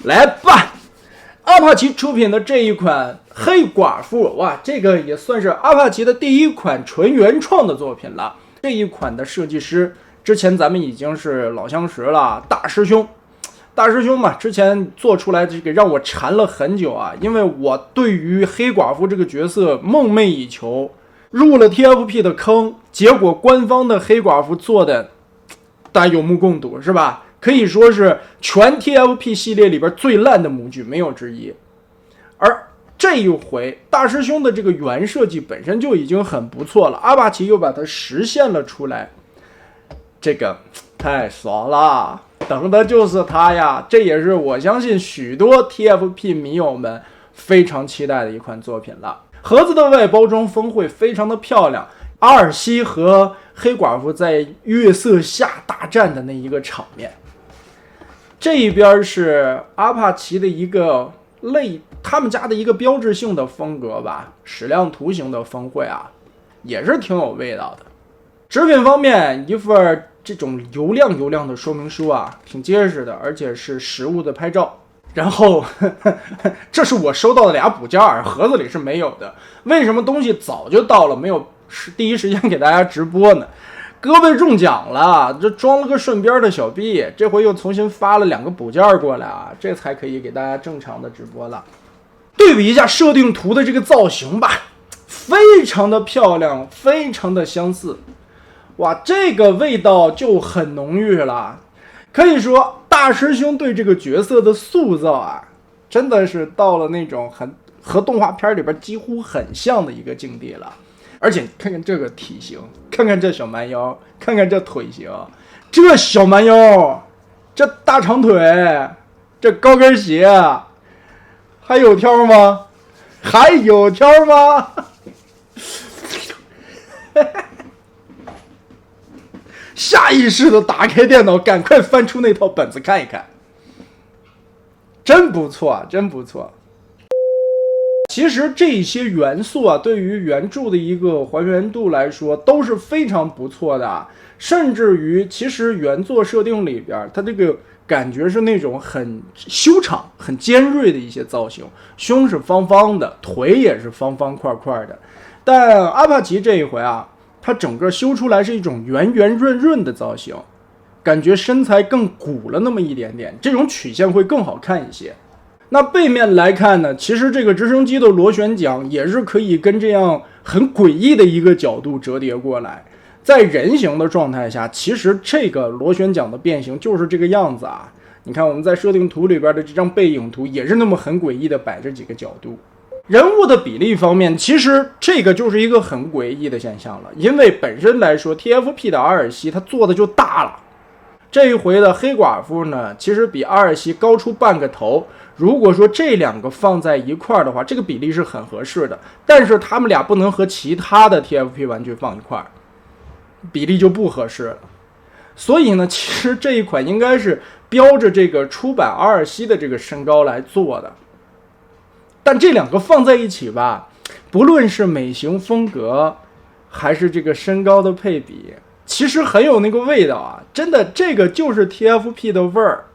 来吧，阿帕奇出品的这一款黑寡妇，哇，这个也算是阿帕奇的第一款纯原创的作品了。这一款的设计师之前咱们已经是老相识了，大师兄嘛，之前做出来这个让我馋了很久啊，因为我对于黑寡妇这个角色梦寐以求，入了 TFP 的坑，结果官方的黑寡妇做的，大家有目共睹是吧？可以说是全 TFP 系列里边最烂的模具，没有之一。而这一回大师兄的这个原设计本身就已经很不错了，阿帕奇又把它实现了出来，这个太爽了，等的就是它呀！这也是我相信许多 TFP 迷友们非常期待的一款作品了。盒子的外包装封绘非常的漂亮，阿尔西和黑寡妇在月色下大战的那一个场面，这一边是阿帕奇的一个他们家的一个标志性的风格吧，矢量图形的峰会啊，也是挺有味道的。纸品方面，一份这种油亮的说明书啊，挺结实的，而且是实物的拍照。然后这是我收到的俩补件，盒子里是没有的。为什么东西早就到了，没有第一时间给大家直播呢？胳膊中奖了，这装了个顺边的小臂，这回又重新发了2个补件过来啊，这才可以给大家正常的直播了。对比一下设定图的这个造型吧，非常的漂亮，非常的相似。哇，这个味道就很浓郁了。可以说大师兄对这个角色的塑造啊，真的是到了那种和动画片里边几乎很像的一个境地了。而且看看这个体型，看看这小蛮腰，看看这腿型，这小蛮腰，这大长腿，这高跟鞋，还有挑吗？还有挑吗？下意识的打开电脑，赶快翻出那套本子看一看，真不错，真不错。其实这些元素啊，对于原著的一个还原度来说都是非常不错的，甚至于其实原作设定里边，它这个感觉是那种很修长、很尖锐的一些造型，胸是方方的，腿也是方方块块的。但阿帕奇这一回啊，它整个修出来是一种圆圆润润的造型，感觉身材更鼓了那么一点点，这种曲线会更好看一些。那背面来看呢，其实这个直升机的螺旋桨也是可以跟这样很诡异的一个角度折叠过来，在人形的状态下，其实这个螺旋桨的变形就是这个样子啊。你看我们在设定图里边的这张背影图也是那么很诡异的摆着几个角度。人物的比例方面，其实这个就是一个很诡异的现象了，因为本身来说 TFP 的阿尔西他做的就大了，这一回的黑寡妇呢，其实比阿尔西高出半个头。如果说这2个放在一块儿的话，这个比例是很合适的，但是他们俩不能和其他的 TFP 玩具放一块儿，比例就不合适了。所以呢，其实这一款应该是标着这个出版阿尔西的这个身高来做的，但这2个放在一起吧，不论是美型风格还是这个身高的配比，其实很有那个味道啊！真的，这个就是 TFP 的味儿，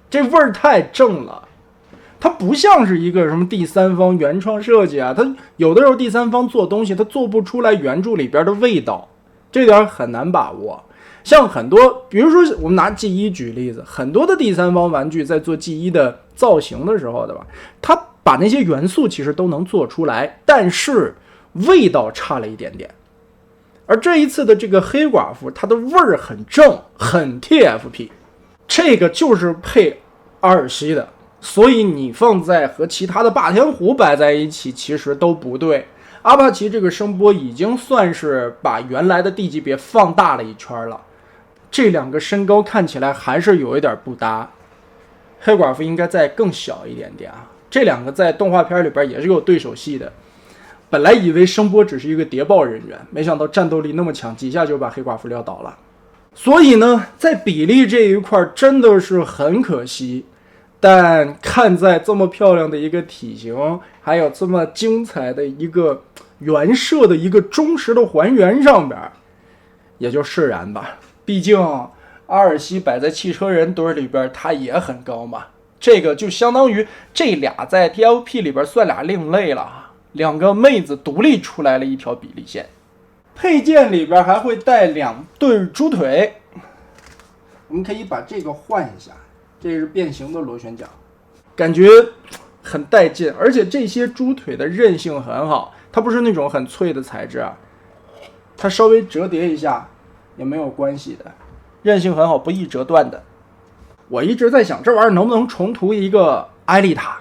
这味儿太正了。它不像是一个什么第三方原创设计啊，它有的时候第三方做东西，它做不出来原著里边的味道，这点很难把握。像很多，比如说我们拿 G1 举例子，很多的第三方玩具在做 G1 的造型的时候，对吧？它把那些元素其实都能做出来，但是味道差了一点点。而这一次的这个黑寡妇，它的味儿很正，很 TFP， 这个就是配阿尔西的，所以你放在和其他的霸天虎摆在一起，其实都不对。阿帕奇这个声波已经算是把原来的地级别放大了一圈了，这2个身高看起来还是有一点不搭，黑寡妇应该再更小一点点啊。这2个在动画片里边也是有对手戏的。本来以为声波只是一个谍报人员，没想到战斗力那么强，几下就把黑寡妇撂倒了。所以呢，在比例这一块真的是很可惜，但看在这么漂亮的一个体型，还有这么精彩的一个原设的一个忠实的还原上边，也就释然吧。毕竟阿尔西摆在汽车人堆里边，他也很高嘛，这个就相当于这俩在 TFP 里边算俩另类了，两个妹子独立出来了一条比例线。配件里边还会带2对猪腿，我们可以把这个换一下，这是变形的螺旋桨，感觉很带劲，而且这些猪腿的韧性很好，它不是那种很脆的材质啊，它稍微折叠一下也没有关系的，韧性很好，不易折断的。我一直在想这玩意儿能不能重涂一个艾丽塔，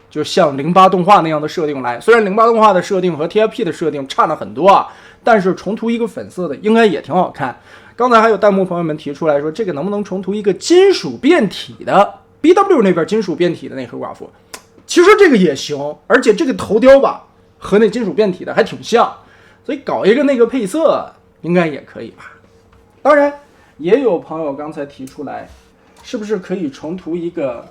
就像08动画那样的设定来。虽然08动画的设定和 TFP 的设定差了很多啊，但是重涂一个粉色的应该也挺好看。刚才还有弹幕朋友们提出来说，这个能不能重涂一个金属变体的 BW 那边金属变体的那黑寡妇？其实这个也行，而且这个头雕吧和那金属变体的还挺像，所以搞一个那个配色应该也可以吧。当然也有朋友刚才提出来，是不是可以重涂一个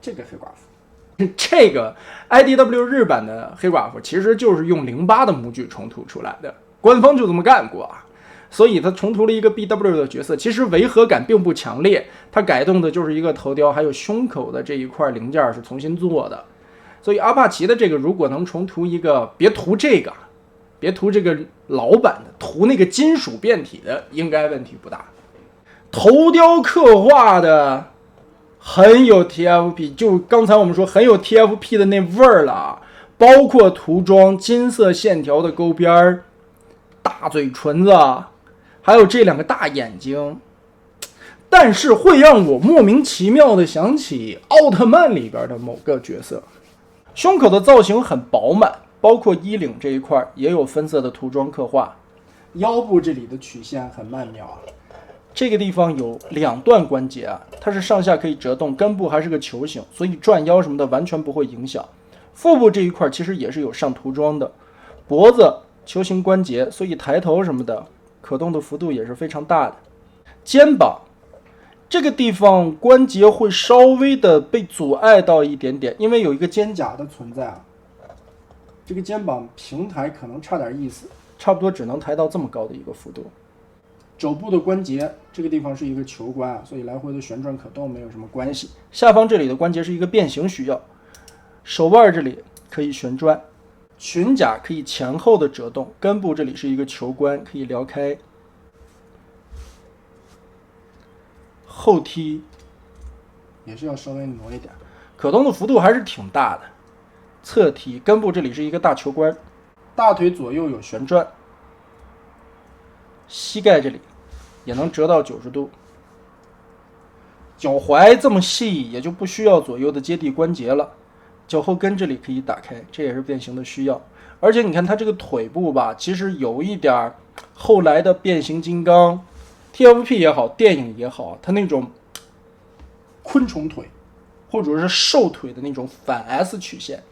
这个黑寡妇？这个 IDW 日版的黑寡妇其实就是用08的模具重涂出来的，官方就这么干过啊。所以它重涂了一个 BW 的角色，其实违和感并不强烈，它改动的就是一个头雕还有胸口的这一块零件是重新做的。所以阿帕奇的这个如果能重涂一个，别涂这个，别涂这个老版的，涂那个金属变体的，应该问题不大。头雕刻画的很有 TFP， 就刚才我们说很有 TFP 的那味儿了，包括涂装金色线条的勾边，大嘴唇子，还有这2个大眼睛。但是会让我莫名其妙的想起奥特曼里边的某个角色。胸口的造型很饱满，包括衣领这一块也有分色的涂装刻画，腰部这里的曲线很曼妙啊。这个地方有2段关节啊，它是上下可以折动，根部还是个球形，所以转腰什么的完全不会影响。腹部这一块其实也是有上涂装的，脖子球形关节，所以抬头什么的可动的幅度也是非常大的。肩膀这个地方关节会稍微的被阻碍到一点点，因为有一个肩胛的存在啊，这个肩膀平抬可能差点意思，差不多只能抬到这么高的一个幅度。肘部的关节这个地方是一个球关啊，所以来回的旋转可动没有什么关系。下方这里的关节是一个变形需要，手腕这里可以旋转，裙甲可以前后的折动，根部这里是一个球关可以撩开，后踢也是要稍微挪一点，可动的幅度还是挺大的。侧踢根部这里是一个大球关，大腿左右有旋转，膝盖这里也能折到90度，脚踝这么细也就不需要左右的接地关节了，脚后跟这里可以打开，这也是变形的需要。而且你看它这个腿部吧，其实有一点后来的变形金刚 TFP 也好，电影也好，它那种昆虫腿或者是兽腿的那种反 S 曲线。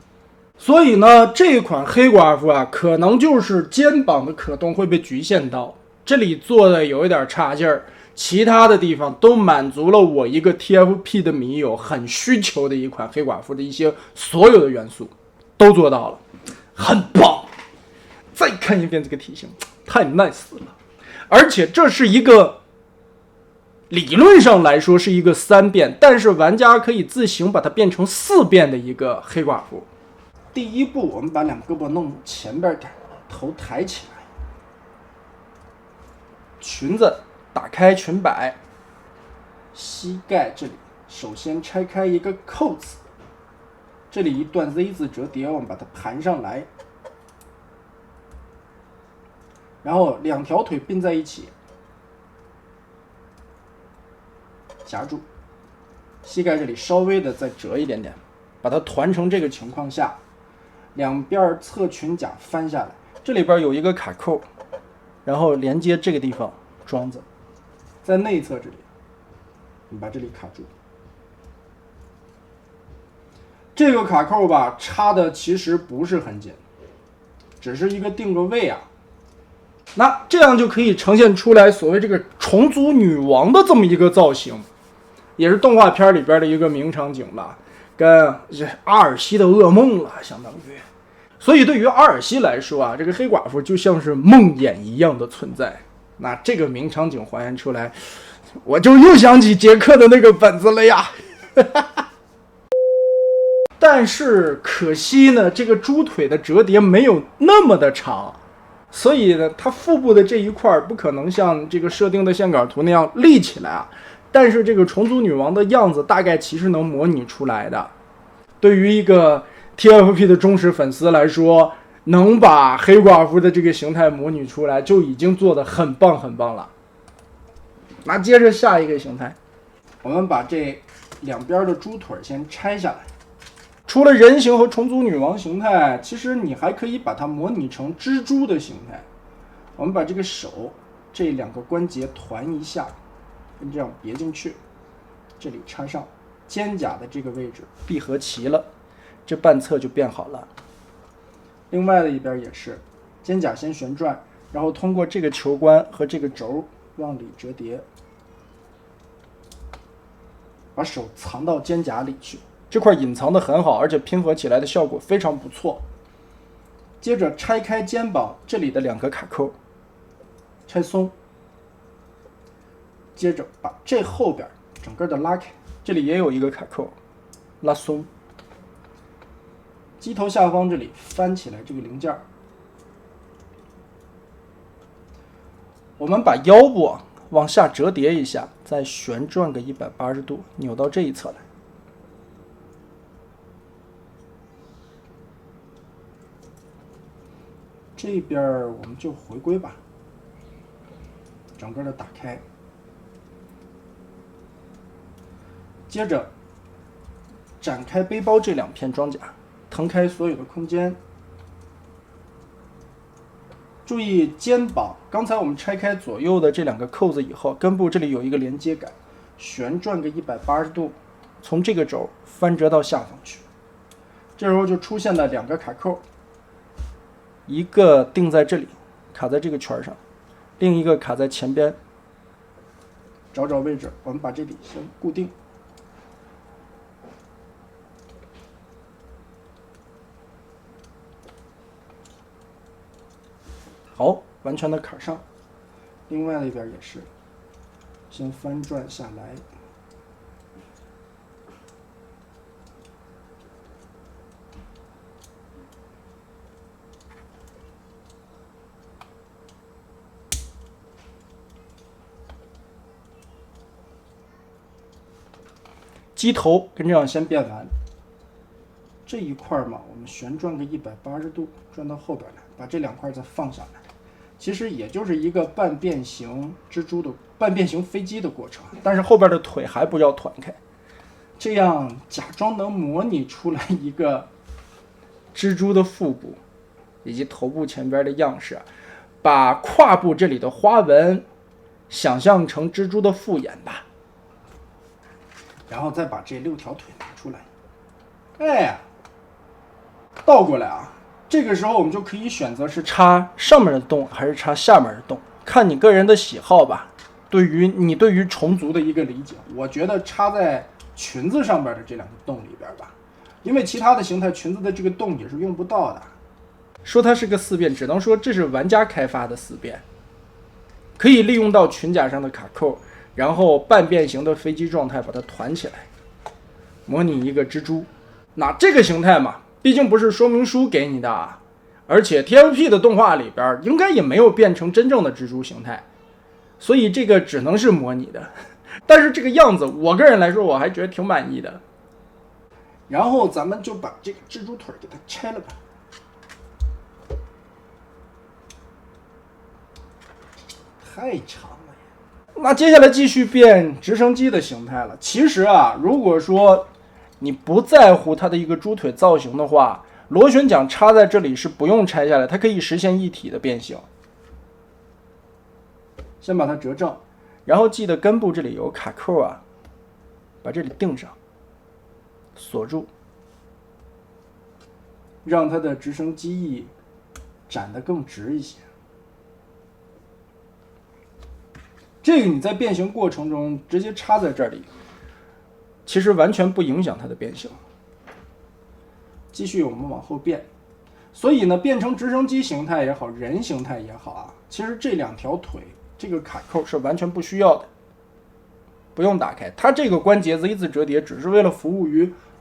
所以呢，这款黑寡妇啊，可能就是肩膀的可动会被局限到，这里做的有一点差劲儿，其他的地方都满足了我一个 TFP 的迷友很需求的一款黑寡妇的一些所有的元素都做到了，很棒。再看一遍这个体型，太 nice 了。而且这是一个理论上来说是一个3变，但是玩家可以自行把它变成4变的一个黑寡妇。第一步，我们把2胳膊弄前边点，头抬起来，裙子打开裙摆，膝盖这里首先拆开一个扣子，这里一段 Z 字折叠，我们把它盘上来，然后2条腿并在一起，夹住，膝盖这里稍微的再折一点点，把它团成这个情况下，2边侧裙甲翻下来，这里边有一个卡扣，然后连接这个地方桩子，在内侧这里你把这里卡住，这个卡扣吧插的其实不是很紧，只是一个定个位啊，那这样就可以呈现出来所谓这个虫族女王的这么一个造型，也是动画片里边的一个名场景了，跟阿尔西的噩梦了相当于。所以对于阿尔西来说啊，这个黑寡妇就像是梦魇一样的存在。那这个名场景还原出来，我就又想起杰克的那个本子了呀但是可惜呢，这个猪腿的折叠没有那么的长，所以呢，它腹部的这一块不可能像这个设定的线稿图那样立起来啊。但是这个虫族女王的样子大概其实能模拟出来的。对于一个 TFP 的忠实粉丝来说，能把黑寡妇的这个形态模拟出来，就已经做得很棒很棒了。那接着下一个形态，我们把这两边的猪腿先拆下来。除了人形和虫族女王形态，其实你还可以把它模拟成蜘蛛的形态。我们把这个手这两个关节团一下，跟这样别进去，这里插上肩胛的这个位置闭合齐了，这半侧就变好了。另外的一边也是，肩胛先旋转，然后通过这个球关和这个轴往里折叠，把手藏到肩胛里去，这块隐藏的很好，而且拼合起来的效果非常不错。接着拆开肩膀这里的两个卡扣，拆松，接着把这后边整个的拉开，这里也有一个卡扣，拉松。机头下方这里翻起来这个零件，我们把腰部往下折叠一下，再旋转个180度，扭到这一侧来。这边我们就回归吧，整个的打开。接着展开背包这两片装甲，腾开所有的空间。注意肩膀，刚才我们拆开左右的这两个扣子以后，根部这里有一个连接杆，旋转个180度，从这个轴翻折到下方去。这时候就出现了两个卡扣，一个定在这里，卡在这个圈上，另一个卡在前边。找找位置，我们把这里先固定。好，完全的卡上。另外的一边也是，先翻转下来。机头跟这样先变完。这一块嘛，我们旋转个180度，转到后边来，把这两块再放下来。其实也就是一个半变形蜘蛛的半变形飞机的过程，但是后边的腿还不要团开，这样假装能模拟出来一个蜘蛛的腹部以及头部前边的样式，把胯部这里的花纹想象成蜘蛛的复眼吧，然后再把这6条腿拿出来，哎，倒过来啊。这个时候我们就可以选择是插上面的洞还是插下面的洞，看你个人的喜好吧。对于虫族的一个理解，我觉得插在裙子上边的这两个洞里边吧，因为其他的形态裙子的这个洞也是用不到的。说它是个四变，只能说这是玩家开发的四变，可以利用到裙甲上的卡扣，然后半变形的飞机状态把它团起来，模拟一个蜘蛛。那这个形态嘛，毕竟不是说明书给你的啊，而且 TFP 的动画里边应该也没有变成真正的蜘蛛形态，所以这个只能是模拟的。但是这个样子，我个人来说我还觉得挺满意的。然后咱们就把这个蜘蛛腿给它拆了吧。太长了呀。那接下来继续变直升机的形态了。其实啊，如果说你不在乎它的一个猪腿造型的话，螺旋桨插在这里是不用拆下来，它可以实现一体的变形。先把它折正，然后记得根部这里有卡扣啊，把这里定上，锁住，让它的直升机翼展得更直一些。这个你在变形过程中直接插在这里，其实完全不影响它的变形。继续我们往后变，所以呢，变成直升机形态也好，人形态也好啊，其实这两条腿这个卡扣是完全不需要的，不用打开。它这个关节 Z 字折叠只是为了服务于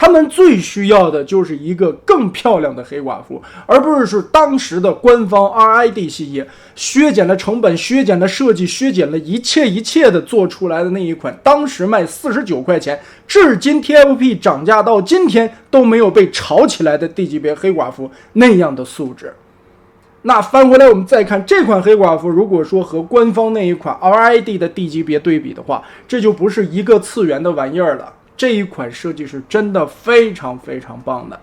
他们最需要的就是一个更漂亮的黑寡妇，而不是当时的官方 RID 系列削减了成本、削减了设计、削减了一切的做出来的那一款，当时卖49块钱，至今 TFP 涨价到今天都没有被炒起来的 D 级别黑寡妇那样的素质。那翻回来我们再看这款黑寡妇，如果说和官方那一款 RID 的 D 级别对比的话，这就不是一个次元的玩意儿了。这一款设计是真的非常棒的，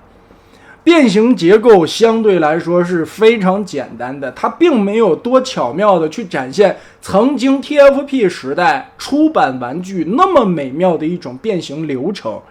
变形结构相对来说是非常简单的，它并没有多巧妙的去展现曾经 TFP 时代出版玩具那么美妙的一种变形流程，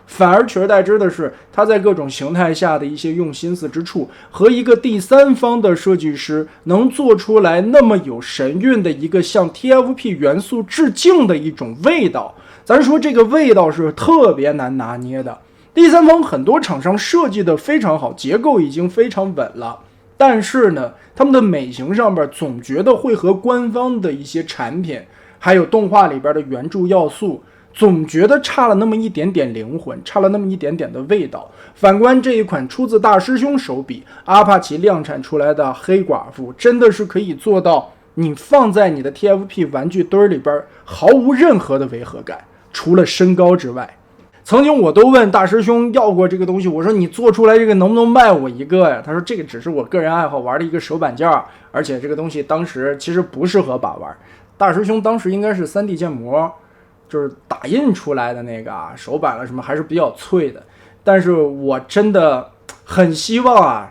反而取而代之的是它在各种形态下的一些用心思之处，和一个第三方的设计师能做出来那么有神韵的一个向 TFP 元素致敬的一种味道。咱说这个味道是特别难拿捏的，第三方很多厂商设计的非常好，结构已经非常稳了，但是呢，他们的美型上边总觉得会和官方的一些产品，还有动画里边的原著要素，总觉得差了那么一点点灵魂，差了那么一点点的味道。反观这一款出自大师兄手笔，阿帕奇量产出来的黑寡妇，真的是可以做到你放在你的 TFP 玩具堆里边毫无任何的违和感，除了身高之外。曾经我都问大师兄要过这个东西，我说你做出来这个能不能卖我一个呀？他说这个只是我个人爱好玩的一个手板件，而且这个东西当时其实不适合把玩。大师兄当时应该是 3D 建模，就是打印出来的那个手板了什么还是比较脆的，但是我真的很希望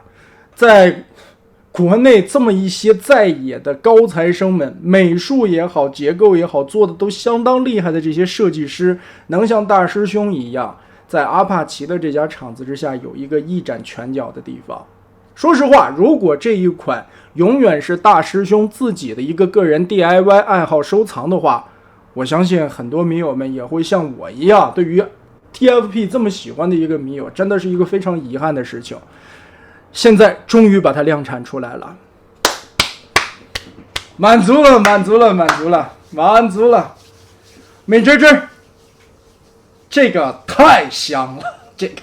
在国内这么一些在野的高材生们，美术也好，结构也好，做的都相当厉害的这些设计师，能像大师兄一样，在阿帕奇的这家厂子之下有一个一展拳脚的地方。说实话，如果这一款永远是大师兄自己的一个个人 DIY 爱好收藏的话，我相信很多迷友们也会像我一样，对于 TFP 这么喜欢的一个迷友，真的是一个非常遗憾的事情。现在终于把它量产出来了，满足了，美滋滋，这个太香了，这个